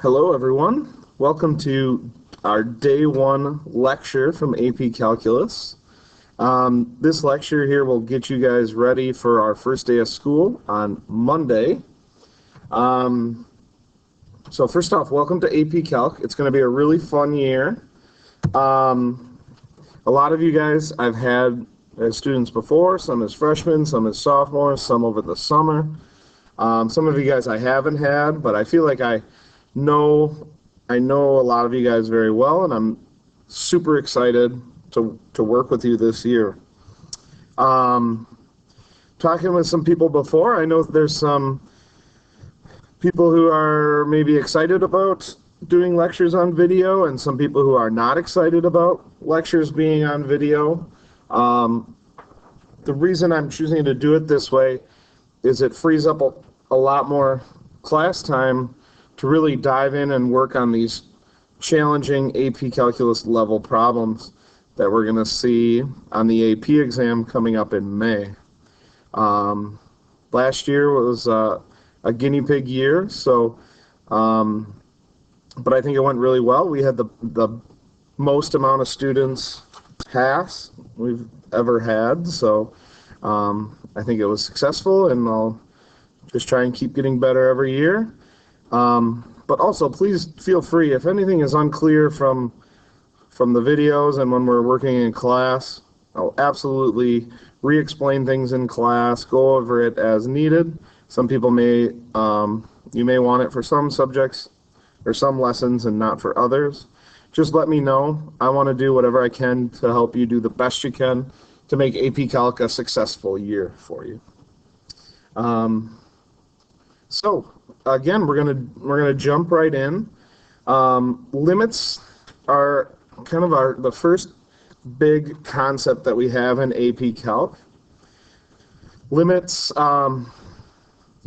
Hello everyone, welcome to our day one lecture from AP Calculus. This lecture here will get you guys ready for our first day of school on Monday. So first off, welcome to AP Calc. It's going to be a really fun year. A lot of you guys I've had as students before, some as freshmen, some as sophomores, some over the summer. Some of you guys I haven't had, but I feel like I know a lot of you guys very well, and I'm super excited to work with you this year. Talking with some people before, I know there's some people who are maybe excited about doing lectures on video, and some people who are not excited about lectures being on video. The reason I'm choosing to do it this way is it frees up a lot more class time to really dive in and work on these challenging AP Calculus level problems that we're going to see on the AP exam coming up in May. Last year was a guinea pig year, so but I think it went really well. We had the most amount of students pass we've ever had, so I think it was successful, and I'll just try and keep getting better every year. But also, please feel free, if anything is unclear from the videos and when we're working in class, I'll absolutely re-explain things in class, go over it as needed. Some people you may want it for some subjects or some lessons and not for others. Just let me know. I want to do whatever I can to help you do the best you can to make AP Calc a successful year for you. So again, we're gonna jump right in. Limits are kind of the first big concept that we have in AP Calc. Limits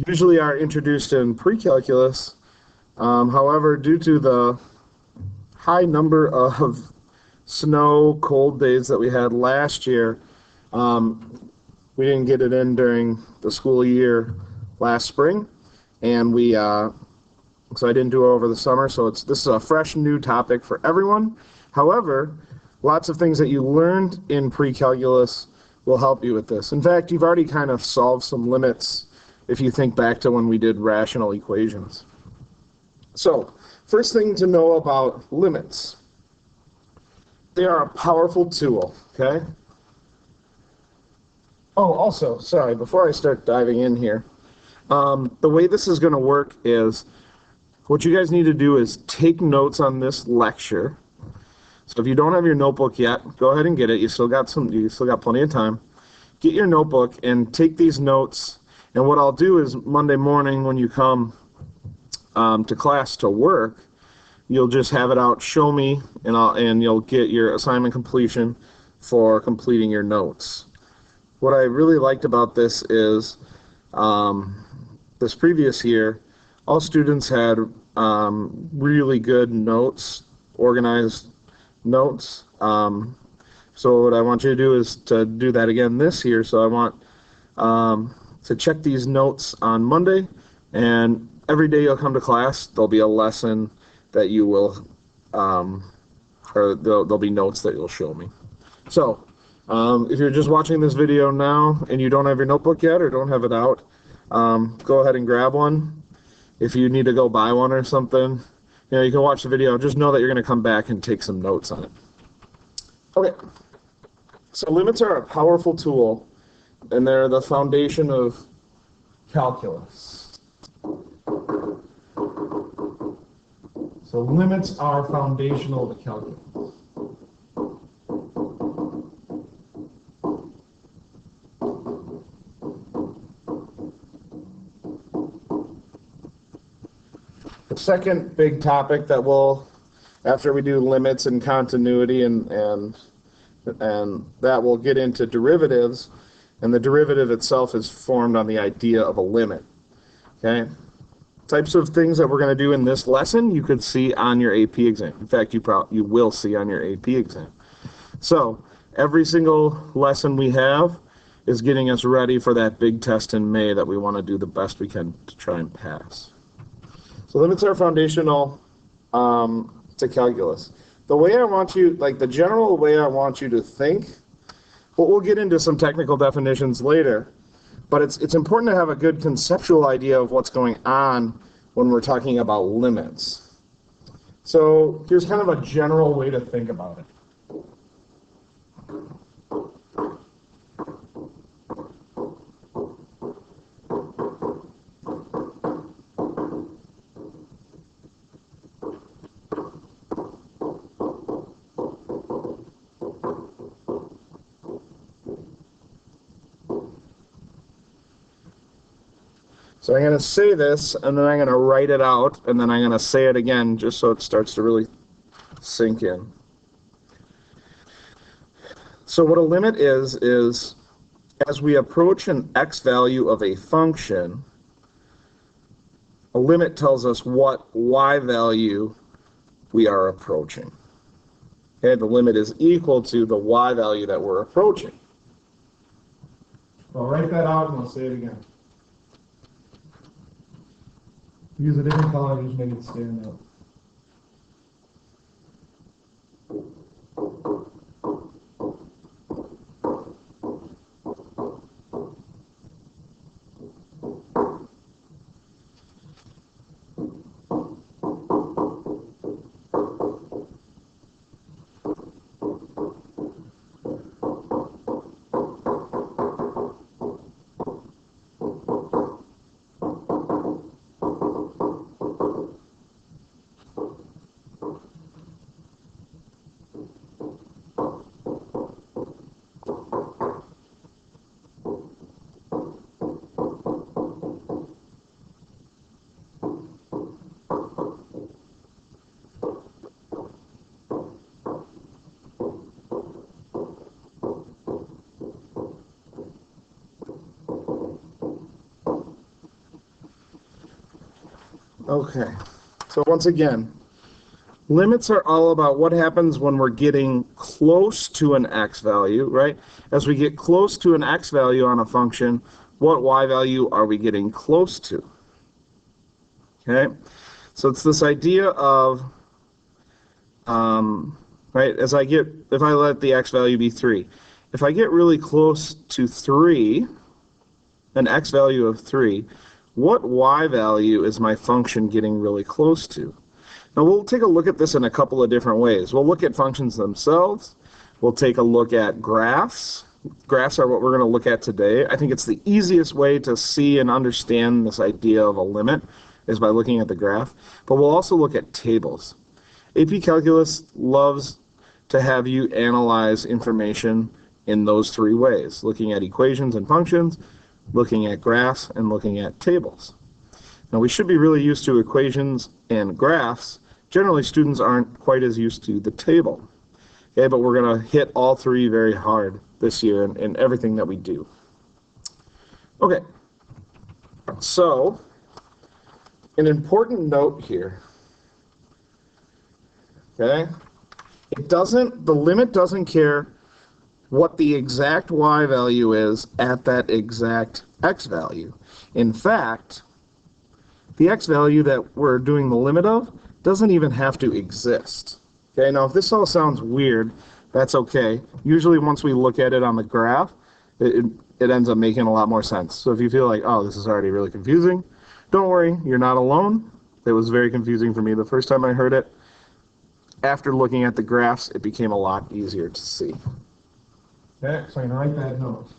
usually are introduced in pre-calculus. However, due to the high number of snow, cold days that we had last year, we didn't get it in during the school year last spring. And so I didn't do it over the summer, so this is a fresh new topic for everyone. However, lots of things that you learned in pre-calculus will help you with this. In fact, you've already kind of solved some limits if you think back to when we did rational equations. So, first thing to know about limits. They are a powerful tool, okay? Oh, also, sorry, before I start diving in here, the way this is going to work is what you guys need to do is take notes on this lecture. So if you don't have your notebook yet, go ahead and get it. You still got plenty of time. Get your notebook and take these notes. And what I'll do is Monday morning when you come to class to work, you'll just have it out, show me, and you'll get your assignment completion for completing your notes. What I really liked about this is this previous year, all students had really good notes, organized notes. So what I want you to do is to do that again this year. So I want to check these notes on Monday, and every day you'll come to class, there'll be a lesson that you will, or there'll be notes that you'll show me. So if you're just watching this video now and you don't have your notebook yet or don't have it out, go ahead and grab one. If you need to go buy one or something, you can watch the video. Just know that you're going to come back and take some notes on it. Okay, so limits are a powerful tool, and they're the foundation of calculus. So limits are foundational to calculus. The second big topic that after we do limits and continuity and that we'll get into derivatives, and the derivative itself is formed on the idea of a limit. Okay? Types of things that we're going to do in this lesson you could see on your AP exam. In fact, you will see on your AP exam. So every single lesson we have is getting us ready for that big test in May that we want to do the best we can to try and pass. So limits are foundational to calculus. The way I want you, like the general way I want you to think, well, we'll get into some technical definitions later, but it's important to have a good conceptual idea of what's going on when we're talking about limits. So here's kind of a general way to think about it. So I'm going to say this, and then I'm going to write it out, and then I'm going to say it again just so it starts to really sink in. So what a limit is as we approach an x value of a function, a limit tells us what y value we are approaching. Okay, the limit is equal to the y value that we're approaching. I'll write that out and I'll say it again. Use a different color, just make it stand out. Okay, so once again, limits are all about what happens when we're getting close to an x value, right? As we get close to an x value on a function, what y value are we getting close to? Okay, so it's this idea of, right, if I let the x value be 3, if I get really close to 3, an x value of 3, what y value is my function getting really close to? Now we'll take a look at this in a couple of different ways. We'll look at functions themselves. We'll take a look at graphs. Graphs are what we're going to look at today. I think it's the easiest way to see and understand this idea of a limit is by looking at the graph. But we'll also look at tables. AP Calculus loves to have you analyze information in those three ways, looking at equations and functions, looking at graphs, and looking at tables. Now we should be really used to equations and graphs. Generally, students aren't quite as used to the table. Okay, but we're going to hit all three very hard this year in everything that we do. Okay, so an important note here. Okay, the limit doesn't care what the exact y value is at that exact x value. In fact, the x value that we're doing the limit of doesn't even have to exist. Okay, now if this all sounds weird, that's okay. Usually once we look at it on the graph, it ends up making a lot more sense. So if you feel like, oh, this is already really confusing, don't worry, you're not alone. It was very confusing for me the first time I heard it. After looking at the graphs, it became a lot easier to see. Okay, so I'm going to write that note.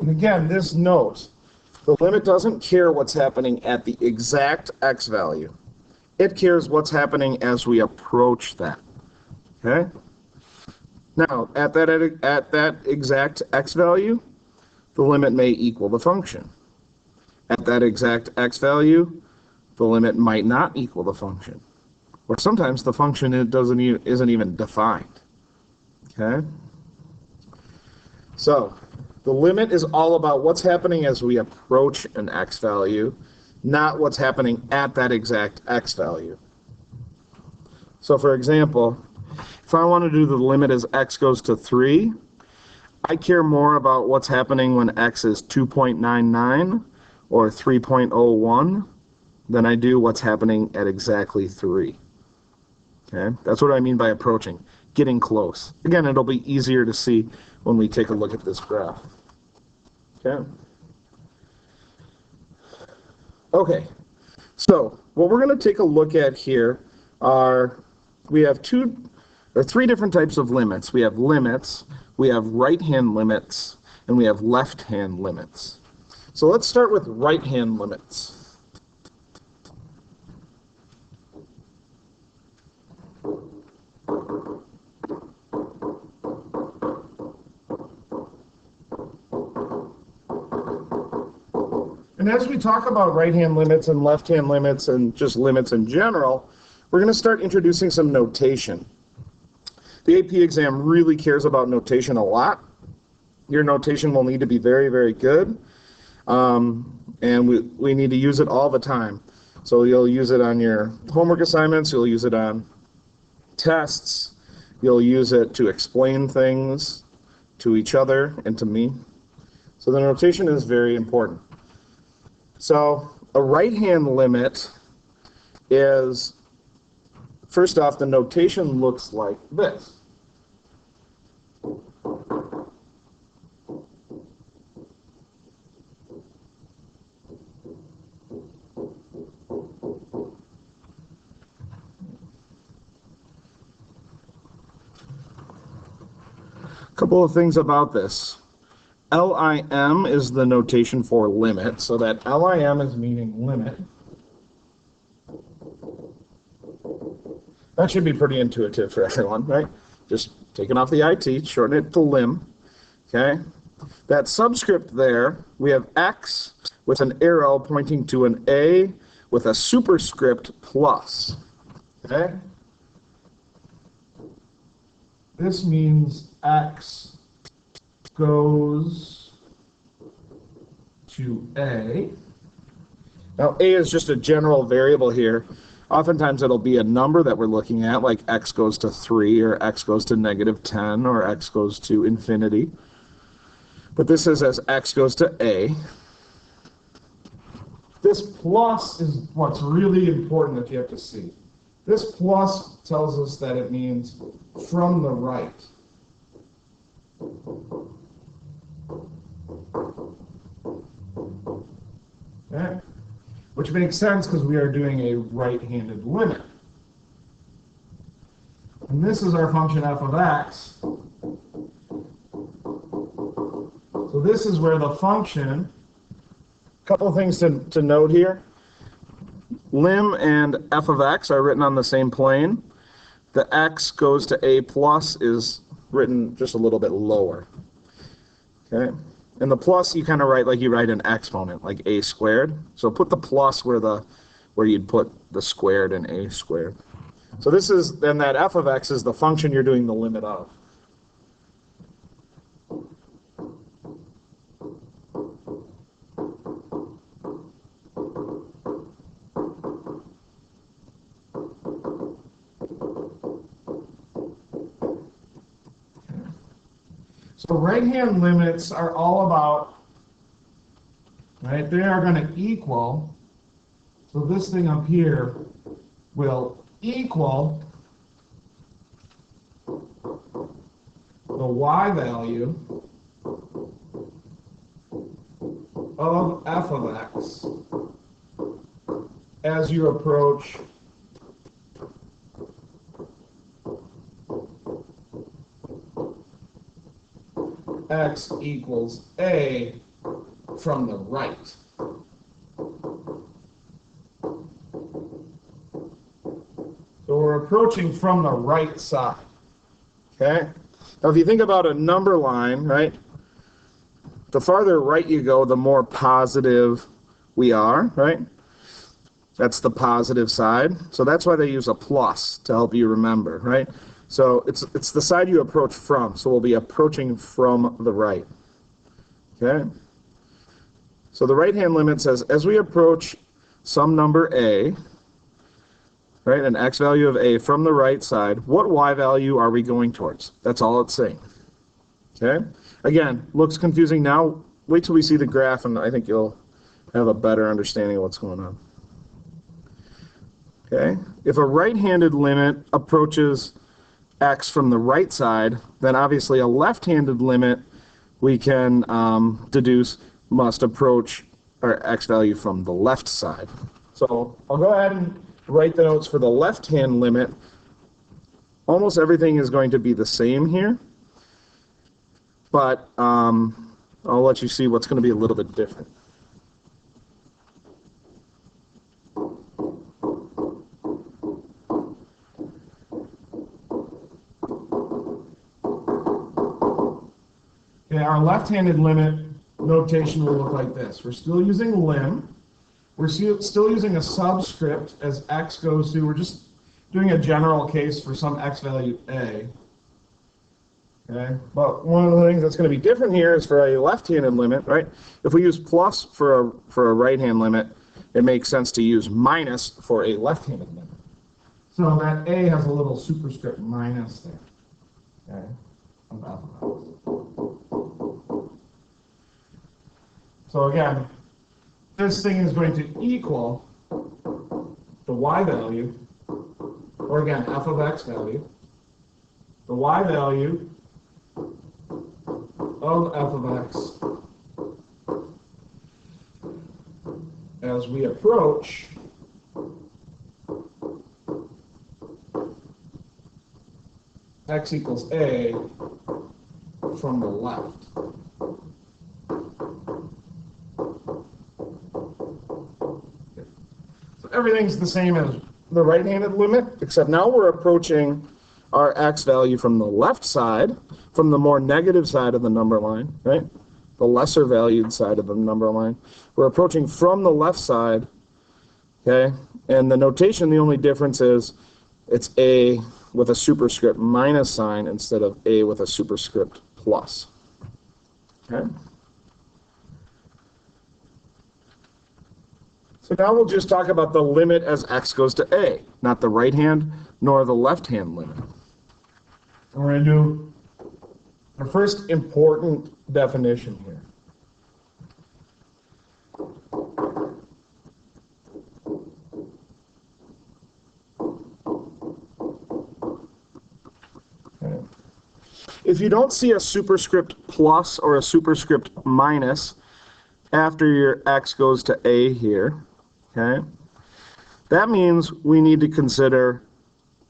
And again, this note, the limit doesn't care what's happening at the exact x value. It cares what's happening as we approach that. Okay? Now, at that exact x value, the limit may equal the function. At that exact x value, the limit might not equal the function. Or sometimes the function isn't even defined. Okay? So, the limit is all about what's happening as we approach an x value, not what's happening at that exact x value. So, for example, if I want to do the limit as x goes to 3, I care more about what's happening when x is 2.99 or 3.01 than I do what's happening at exactly 3. Okay, that's what I mean by approaching, getting close. Again, it'll be easier to see when we take a look at this graph. Okay. Okay, so what we're going to take a look at here are, we have three different types of limits. We have limits, we have right-hand limits, and we have left-hand limits. So let's start with right-hand limits. And as we talk about right-hand limits and left-hand limits and just limits in general, we're going to start introducing some notation. The AP exam really cares about notation a lot. Your notation will need to be very, very good. And we need to use it all the time. So you'll use it on your homework assignments, you'll use it on tests, you'll use it to explain things to each other and to me. So the notation is very important. So a right-hand limit is, first off, the notation looks like this. A couple of things about this. LIM is the notation for limit, so that LIM is meaning limit. That should be pretty intuitive for everyone, right? Just taking off the IT, shorten it to lim, okay? That subscript there, we have X with an arrow pointing to an A with a superscript plus, okay? This means X goes to A. Now, A is just a general variable here. Oftentimes, it'll be a number that we're looking at, like X goes to 3, or X goes to -10, or X goes to infinity. But this is as X goes to A. This plus is what's really important that you have to see. This plus tells us that it means from the right. Okay. Which makes sense because we are doing a right-handed limit. And this is our function f of x. So this is where the function, a couple of things to note here. Lim and f of x are written on the same plane. The x goes to a plus is written just a little bit lower. Okay. And the plus you kind of write like you write an exponent, like a squared. So put the plus where you'd put the squared in a squared. So this is, then that f of x is the function you're doing the limit of. So right-hand limits are all about, right, they are going to equal, so this thing up here will equal the y value of f of x as you approach x equals a from the right. So we're approaching from the right side, okay? Now, if you think about a number line, right, the farther right you go, the more positive we are, right? That's the positive side. So that's why they use a plus to help you remember, right? So it's the side you approach from. So we'll be approaching from the right. Okay? So the right-hand limit says, as we approach some number a, right, an x value of a from the right side, what y value are we going towards? That's all it's saying. Okay? Again, looks confusing now. Wait till we see the graph, and I think you'll have a better understanding of what's going on. Okay? If a right-handed limit approaches x from the right side, then obviously a left-handed limit we can deduce must approach our x value from the left side. So I'll go ahead and write the notes for the left-hand limit. Almost everything is going to be the same here, but I'll let you see what's going to be a little bit different. Okay, our left-handed limit notation will look like this. We're still using lim. We're still using a subscript as x goes to. We're just doing a general case for some x value a. Okay, but one of the things that's going to be different here is for a left-handed limit, right? If we use plus for a right-hand limit, it makes sense to use minus for a left-handed limit. So that a has a little superscript minus there. Okay, so again, this thing is going to equal the y value, or again, f of x value, the y value of f of x as we approach x equals a from the left. So everything's the same as the right-handed limit, except now we're approaching our x value from the left side, from the more negative side of the number line, right? The lesser valued side of the number line. We're approaching from the left side, okay? And the notation, the only difference is it's a with a superscript minus sign instead of a with a superscript plus. Okay? So now we'll just talk about the limit as x goes to a, not the right hand nor the left hand limit. And we're going to do our first important definition here. Okay. If you don't see a superscript plus or a superscript minus after your x goes to a here, okay, that means we need to consider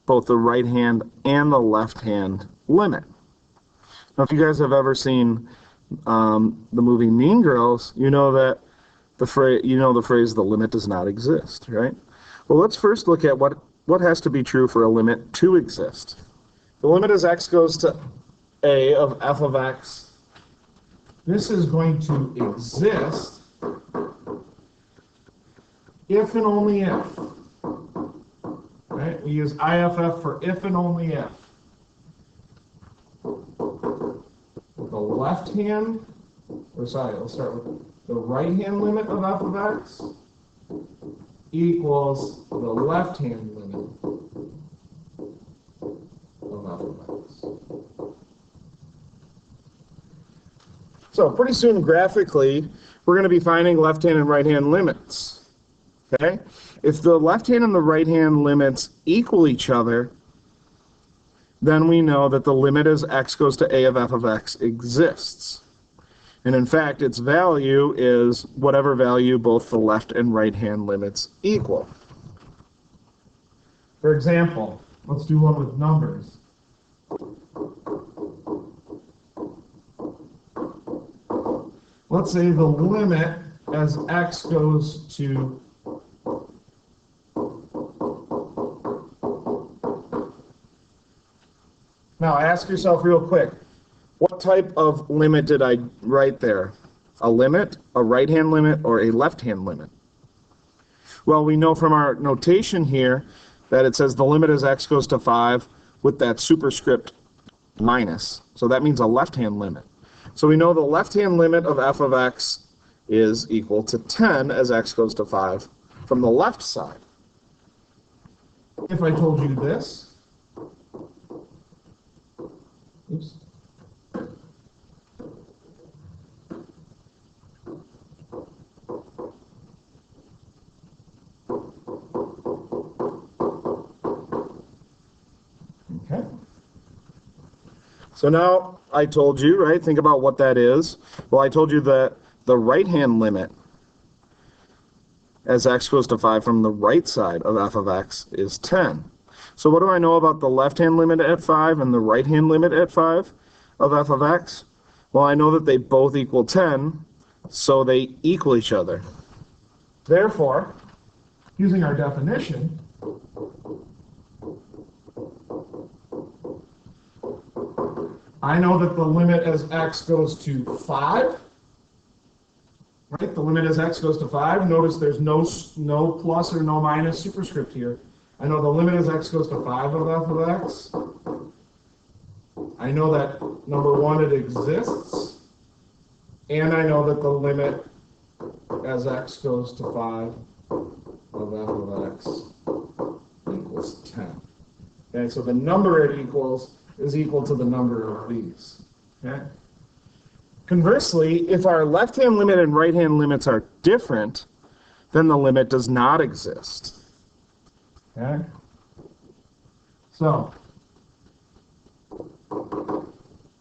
both the right hand and the left hand limit. Now, if you guys have ever seen the movie Mean Girls, you know that the phrase the limit does not exist, right? Well, let's first look at what has to be true for a limit to exist. The limit as x goes to a of f of x. This is going to exist if and only if. Right? We use IFF for if and only if. The left hand, let's start with the right hand limit of f of x equals the left hand limit of f of x. So pretty soon, graphically, we're going to be finding left hand and right hand limits. Okay? If the left hand and the right hand limits equal each other, then we know that the limit as x goes to a of f of x exists. And in fact, its value is whatever value both the left and right hand limits equal. For example, let's do one with numbers. Let's say the limit as x goes to now ask yourself real quick, what type of limit did I write there? A limit, a right-hand limit, or a left-hand limit? Well, we know from our notation here that it says the limit as x goes to 5 with that superscript minus. So that means a left-hand limit. So we know the left-hand limit of f of x is equal to 10 as x goes to 5 from the left side. If I told you this, oops. Okay. So now I told you, right? Think about what that is. Well, I told you that the right-hand limit as x goes to 5 from the right side of f of x is 10. So what do I know about the left-hand limit at 5 and the right-hand limit at 5 of f of x? Well, I know that they both equal 10, so they equal each other. Therefore, using our definition, I know that the limit as x goes to 5, right? The limit as x goes to 5. Notice there's no plus or no minus superscript here. I know the limit as x goes to 5 of f of x. I know that, number one, it exists. And I know that the limit as x goes to 5 of f of x equals 10. Okay, so the number it equals is equal to the number of these. Okay? Conversely, if our left-hand limit and right-hand limits are different, then the limit does not exist. Okay? So,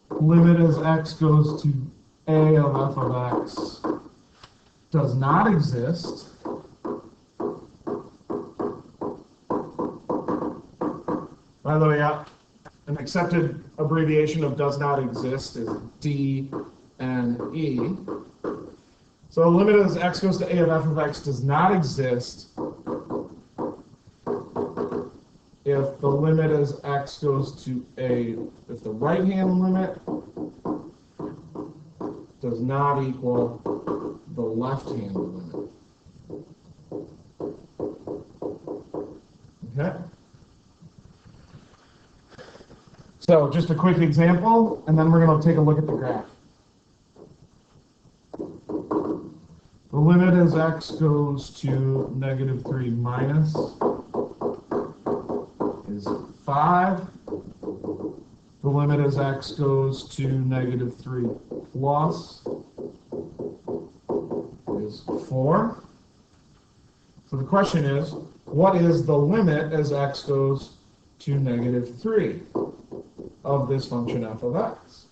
limit as x goes to a of f of x does not exist. By the way, an accepted abbreviation of does not exist is D and E. So the limit as x goes to a of f of x does not exist if the limit as x goes to a, if the right-hand limit does not equal the left-hand limit. Okay? So just a quick example, and then we're going to take a look at the graph. The limit as x goes to negative 3 minus is 5. The limit as x goes to negative 3 plus is 4. So the question is, what is the limit as x goes to negative 3 of this function f of x?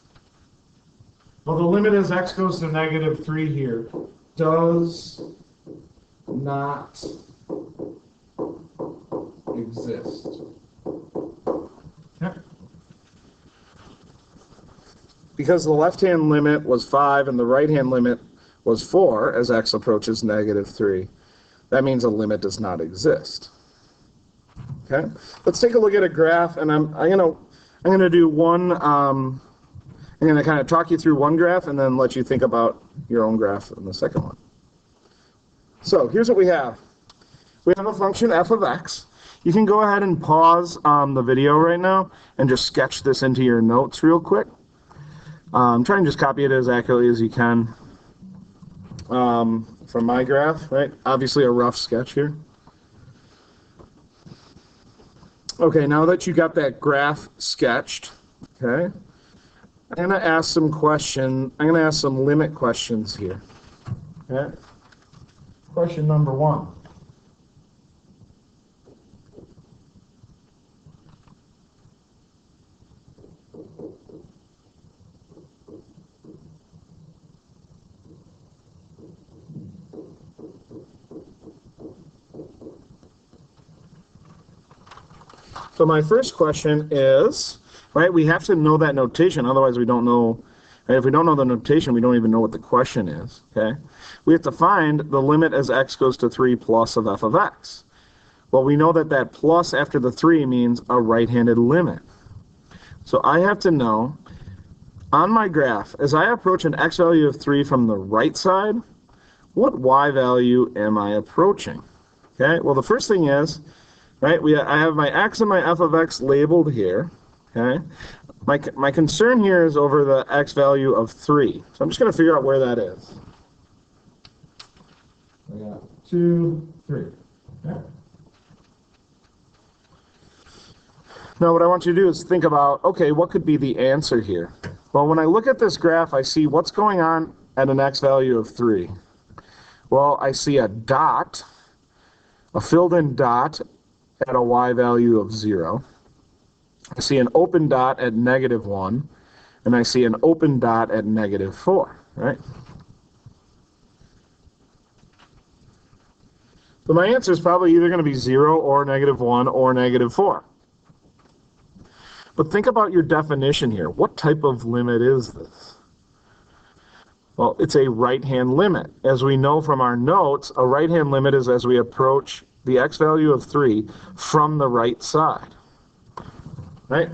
Well, the limit as x goes to negative 3 here does not exist. Okay. Because the left-hand limit was 5 and the right-hand limit was 4 as x approaches negative 3, that means a limit does not exist. Okay. Let's take a look at a graph, and I'm going to do one. I'm going to kind of talk you through one graph and then let you think about your own graph in the second one. So here's what we have. We have a function f of x. You can go ahead and pause the video right now and just sketch this into your notes real quick. Try and just copy it as accurately as you can from my graph, right? Obviously a rough sketch here. Okay, now that you got that graph sketched, okay, I'm going to ask some limit questions here. Okay? Question number 1. So my first question is, right, we have to know that notation, otherwise we don't know, right? If we don't know the notation, we don't even know what the question is, okay? We have to find the limit as x goes to 3 plus of f of x. Well, we know that that plus after the 3 means a right-handed limit. So I have to know, on my graph, as I approach an x value of 3 from the right side, what y value am I approaching? Okay, well the first thing is, right, I have my x and my f of x labeled here. Okay, my concern here is over the x value of 3. So I'm just going to figure out where that is. I got 2, 3. Okay. Now what I want you to do is think about, okay, what could be the answer here? Well, when I look at this graph, I see what's going on at an x value of 3. Well, I see a dot, a filled-in dot at a y value of 0. I see an open dot at -1, and I see an open dot at -4, right? So my answer is probably either going to be 0 or -1 or -4. But think about your definition here. What type of limit is this? Well, it's a right-hand limit. As we know from our notes, a right-hand limit is as we approach the x value of 3 from the right side. Right?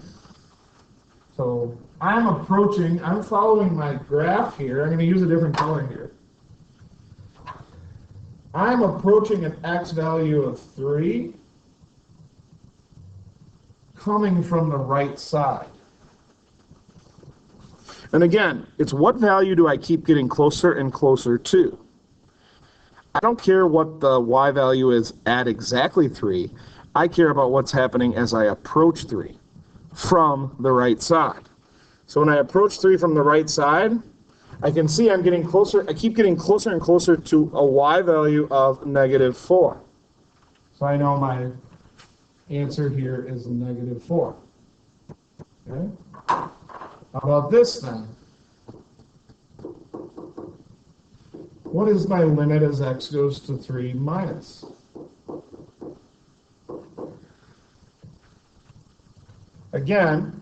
So I'm following my graph here. I'm going to use a different color here. I'm approaching an x value of 3 coming from the right side. And again, it's what value do I keep getting closer and closer to? I don't care what the y value is at exactly 3. I care about what's happening as I approach 3 from the right side. So when I approach 3 from the right side, I can see I'm getting closer. I keep getting closer and closer to a y value of -4. So I know my answer here is -4. Okay? How about this then? What is my limit as x goes to 3 minus? Again,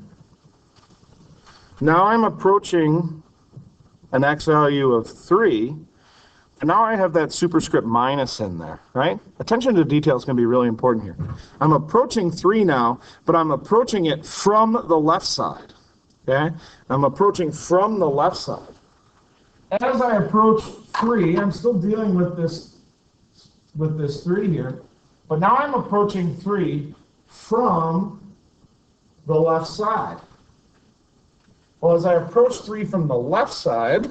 now I'm approaching an x value of 3, and now I have that superscript minus in there, right? Attention to detail is going to be really important here. I'm approaching 3 now, but I'm approaching it from the left side. Okay? I'm approaching from the left side. As I approach 3, I'm still dealing with this 3 here, but now I'm approaching 3 from the left side. Well, as I approach 3 from the left side,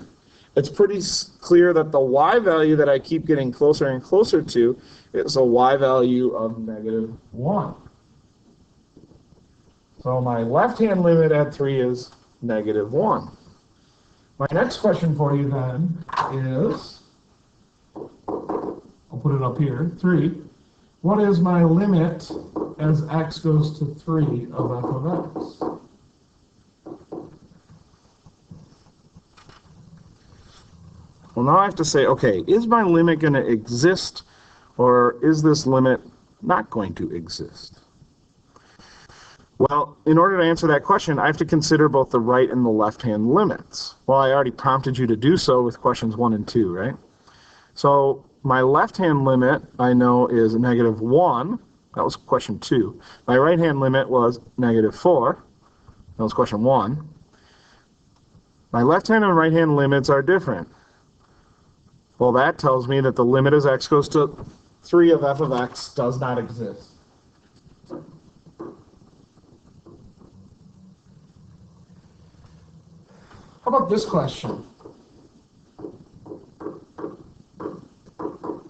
it's pretty clear that the y value that I keep getting closer and closer to is a y value of -1. So my left-hand limit at 3 is -1. My next question for you then is, I'll put it up here, 3. What is my limit as x goes to 3 of f of x? Well, now I have to say, okay, is my limit going to exist, or is this limit not going to exist? Well, in order to answer that question, I have to consider both the right and the left-hand limits. Well, I already prompted you to do so with questions 1 and 2, right? So my left-hand limit, I know, is -1. That was question 2. My right-hand limit was -4. That was question 1. My left-hand and right-hand limits are different. Well, that tells me that the limit as x goes to 3 of f of x does not exist. How about this question?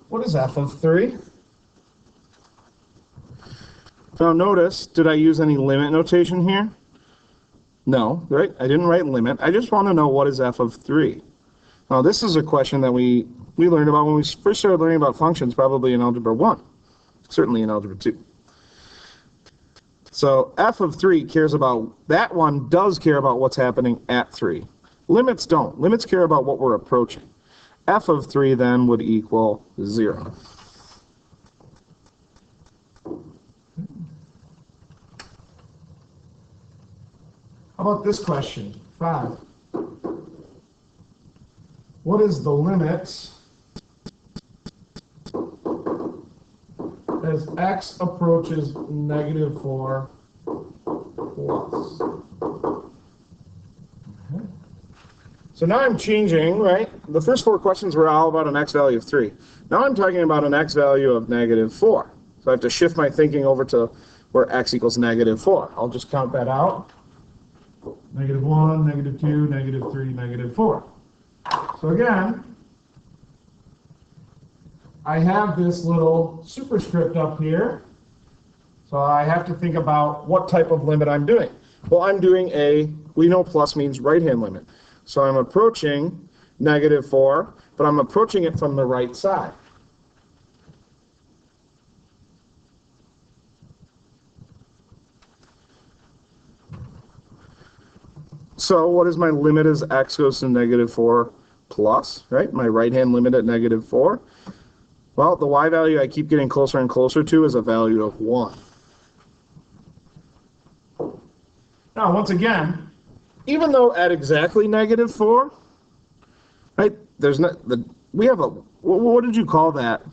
What is f of 3? Now notice, did I use any limit notation here? No, right? I didn't write limit. I just want to know what is f of 3. Now this is a question that we learned about when we first started learning about functions, probably in Algebra 1, certainly in Algebra 2. So f of 3 cares about, that one does care about what's happening at 3. Limits don't. Limits care about what we're approaching. F of 3 then would equal 0. How about this question, 5? What is the limit as x approaches -4, plus. So now I'm changing, right? The first four questions were all about an x value of 3. Now I'm talking about an x value of -4. So I have to shift my thinking over to where x equals -4. I'll just count that out. -1, -2, -3, -4. So again, I have this little superscript up here. So I have to think about what type of limit I'm doing. Well, I'm doing we know plus means right-hand limit. So I'm approaching -4, but I'm approaching it from the right side. So what is my limit as x goes to -4 plus, right? My right-hand limit at -4. Well, the y value I keep getting closer and closer to is a value of 1. Now, once again, even though at exactly -4, right, we have what did you call that?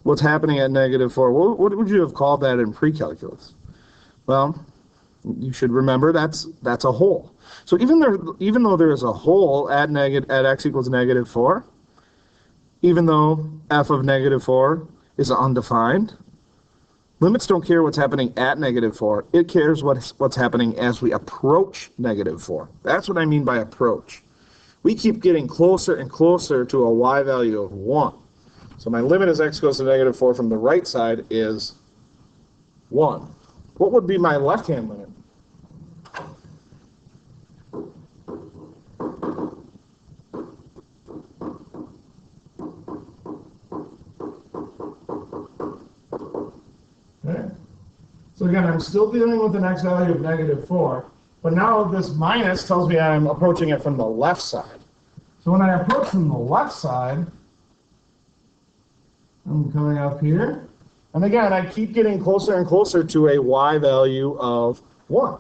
What's happening at -4? What would you have called that in pre-calculus? Well, you should remember that's a hole. So even though there is a hole at x equals -4, even though f of -4 is undefined, limits don't care what's happening at -4. It cares what's happening as we approach -4. That's what I mean by approach. We keep getting closer and closer to a y value of 1. So my limit as x goes to -4 from the right side is 1. What would be my left-hand limit? Okay. So again, I'm still dealing with an x value of -4, but now this minus tells me I'm approaching it from the left side. So when I approach from the left side, I'm coming up here. And again, I keep getting closer and closer to a y value of 1.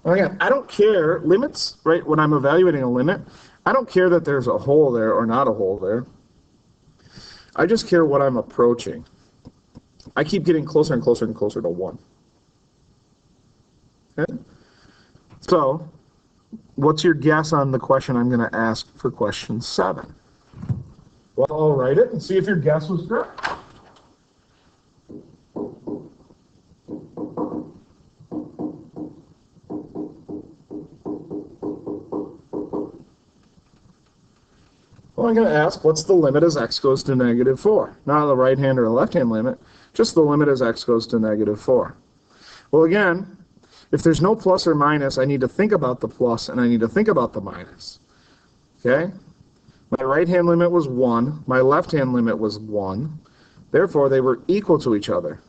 And again, I don't care, limits, right, when I'm evaluating a limit, I don't care that there's a hole there or not a hole there. I just care what I'm approaching. I keep getting closer and closer and closer to 1. Okay? So, what's your guess on the question I'm going to ask for question 7? Well, I'll write it and see if your guess was correct. Well, I'm going to ask, what's the limit as x goes to -4? Not the right-hand or the left-hand limit, just the limit as x goes to -4. Well, again, if there's no plus or minus, I need to think about the plus and I need to think about the minus. Okay? My right-hand limit was 1. My left-hand limit was 1. Therefore, they were equal to each other.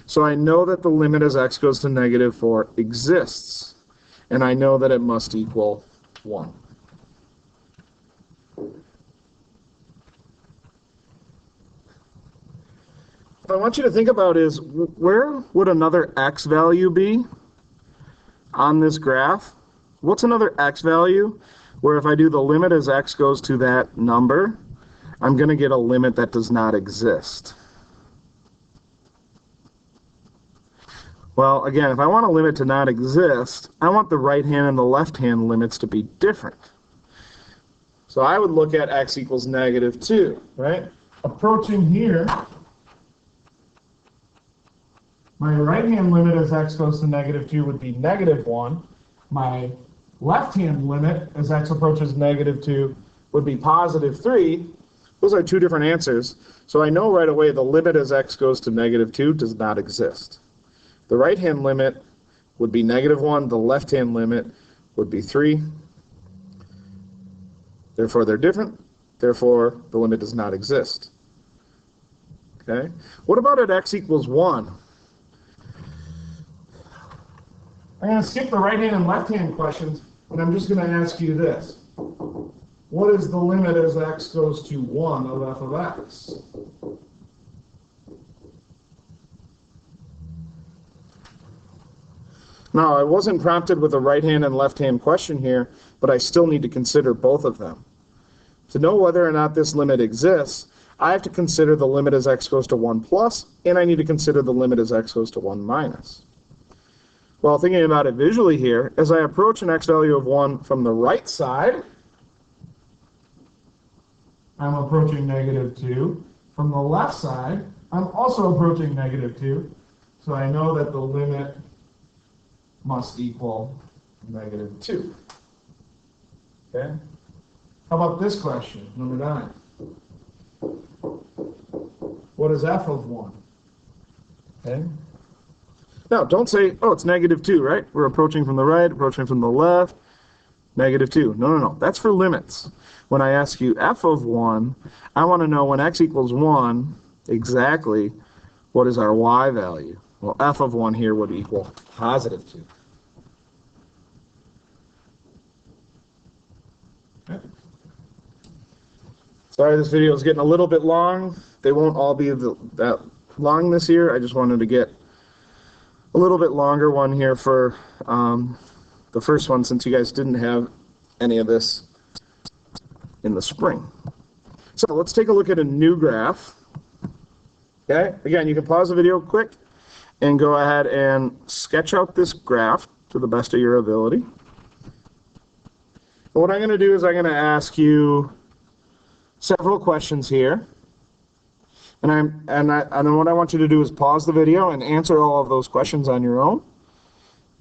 So I know that the limit as x goes to -4 exists. And I know that it must equal 1. What I want you to think about is, where would another x value be on this graph? What's another x value where if I do the limit as x goes to that number, I'm going to get a limit that does not exist? Well, again, if I want a limit to not exist, I want the right-hand and the left-hand limits to be different. So I would look at x equals -2, right? Approaching here, my right-hand limit as x goes to -2 would be -1. My left-hand limit as x approaches -2 would be +3. Those are two different answers. So I know right away the limit as x goes to -2 does not exist. The right-hand limit would be -1. The left-hand limit would be 3. Therefore, they're different. Therefore, the limit does not exist. Okay? What about at x equals 1? I'm going to skip the right-hand and left-hand questions, and I'm just going to ask you this. What is the limit as x goes to 1 of f of x? Now, I wasn't prompted with a right-hand and left-hand question here, but I still need to consider both of them. To know whether or not this limit exists, I have to consider the limit as x goes to 1 plus, and I need to consider the limit as x goes to 1 minus. Well, thinking about it visually here, as I approach an x value of 1 from the right side, I'm approaching negative 2. From the left side, I'm also approaching negative 2. So I know that the limit must equal negative 2. Okay? How about this question, number 9? What is f of 1? Okay? Now, don't say, oh, it's negative 2, right? We're approaching from the right, approaching from the left, negative 2. No, no, no. That's for limits. When I ask you f of 1, I want to know when x equals 1, exactly what is our y value. Well, f of 1 here would equal positive 2. Okay. Sorry, this video is getting a little bit long. They won't all be that long this year. I just wanted to get a little bit longer one here for the first one, since you guys didn't have any of this in the spring. So let's take a look at a new graph. Okay, again, you can pause the video quick and go ahead and sketch out this graph to the best of your ability. And what I'm going to do is I'm going to ask you several questions here. And then what I want you to do is pause the video and answer all of those questions on your own.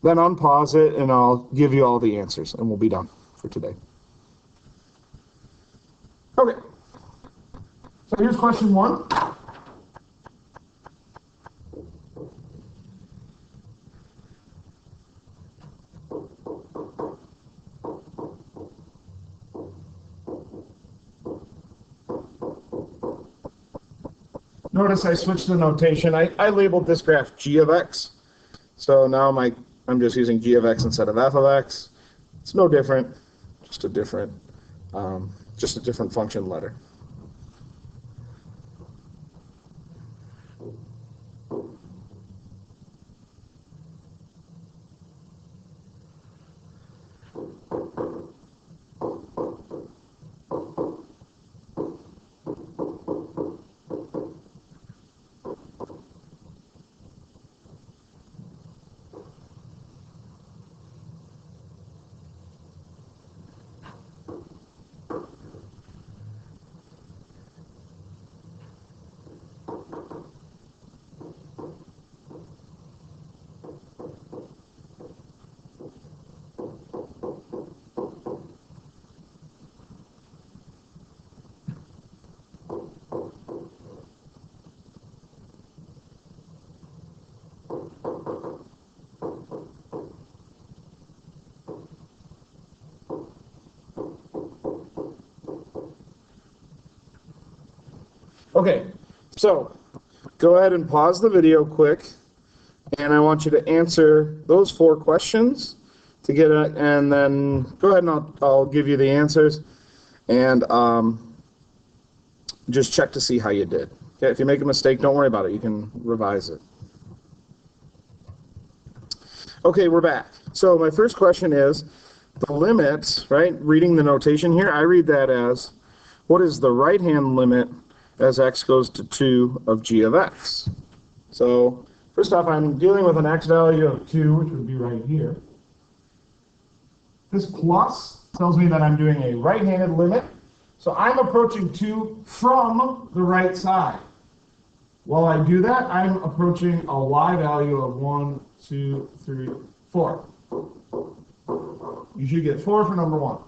Then unpause it and I'll give you all the answers and we'll be done for today. Okay. So here's question 1. Notice I switched the notation. I labeled this graph g of x. So now I'm just using g of x instead of f of x. It's no different, just a different function letter. Okay, so go ahead and pause the video quick, and I want you to answer those 4 questions to get it, and then go ahead and I'll give you the answers, and just check to see how you did. Okay, if you make a mistake, don't worry about it. You can revise it. Okay, we're back. So my first question is the limit, right? Reading the notation here, I read that as, what is the right-hand limit as x goes to 2 of g of x? So first off, I'm dealing with an x value of 2, which would be right here. This plus tells me that I'm doing a right-handed limit. So I'm approaching 2 from the right side. While I do that, I'm approaching a y value of 1, 2, 3, 4. You should get 4 for number 1.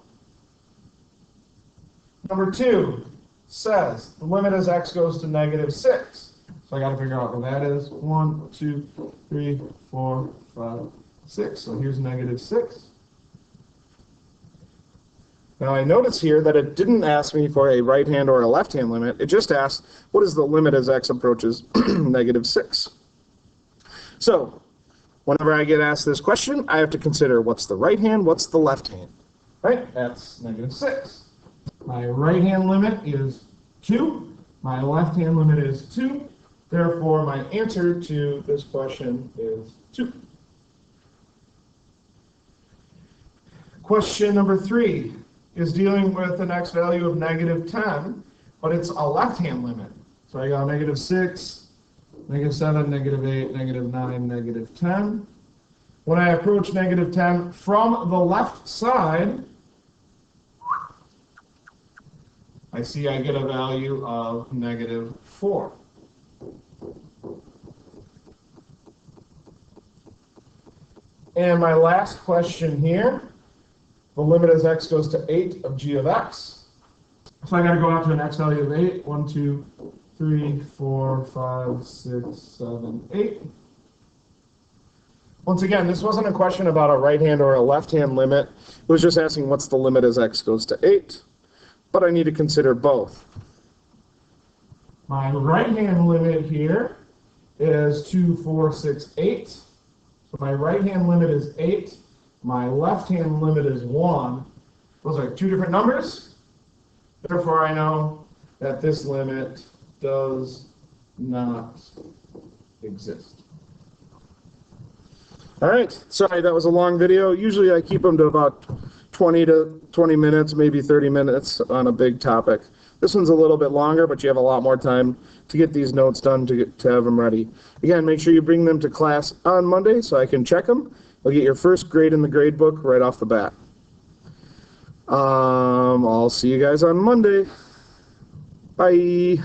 Number 2 says the limit as x goes to negative 6. So I got to figure out what that is. 1, 2, 3, 4, 5, 6. So here's negative 6. Now I notice here that it didn't ask me for a right-hand or a left-hand limit. It just asked, what is the limit as x approaches negative 6? So whenever I get asked this question, I have to consider what's the right hand, what's the left hand. Right? That's negative 6. My right-hand limit is 2. My left-hand limit is 2. Therefore, my answer to this question is 2. Question number 3 is dealing with an x value of negative 10. but it's a left-hand limit. So I got -6, -7, -8, -9, -10. When I approach -10 from the left side, I see I get a value of -4. And my last question here, the limit as x goes to 8 of g of x. So I got to go out to an x value of 8. 1, 2, 3, 4, 5, 6, 7, 8. Once again, this wasn't a question about a right-hand or a left-hand limit. It was just asking what's the limit as x goes to 8. But I need to consider both. My right-hand limit here is 2, 4, 6, 8. So my right-hand limit is 8. My left-hand limit is 1. Those are two different numbers. Therefore, I know that this limit does not exist. All right. Sorry, that was a long video. Usually I keep them to about 20 minutes, maybe 30 minutes on a big topic. This one's a little bit longer, but you have a lot more time to get these notes done to have them ready. Again, make sure you bring them to class on Monday so I can check them. You'll get your first grade in the grade book right off the bat. I'll see you guys on Monday. Bye.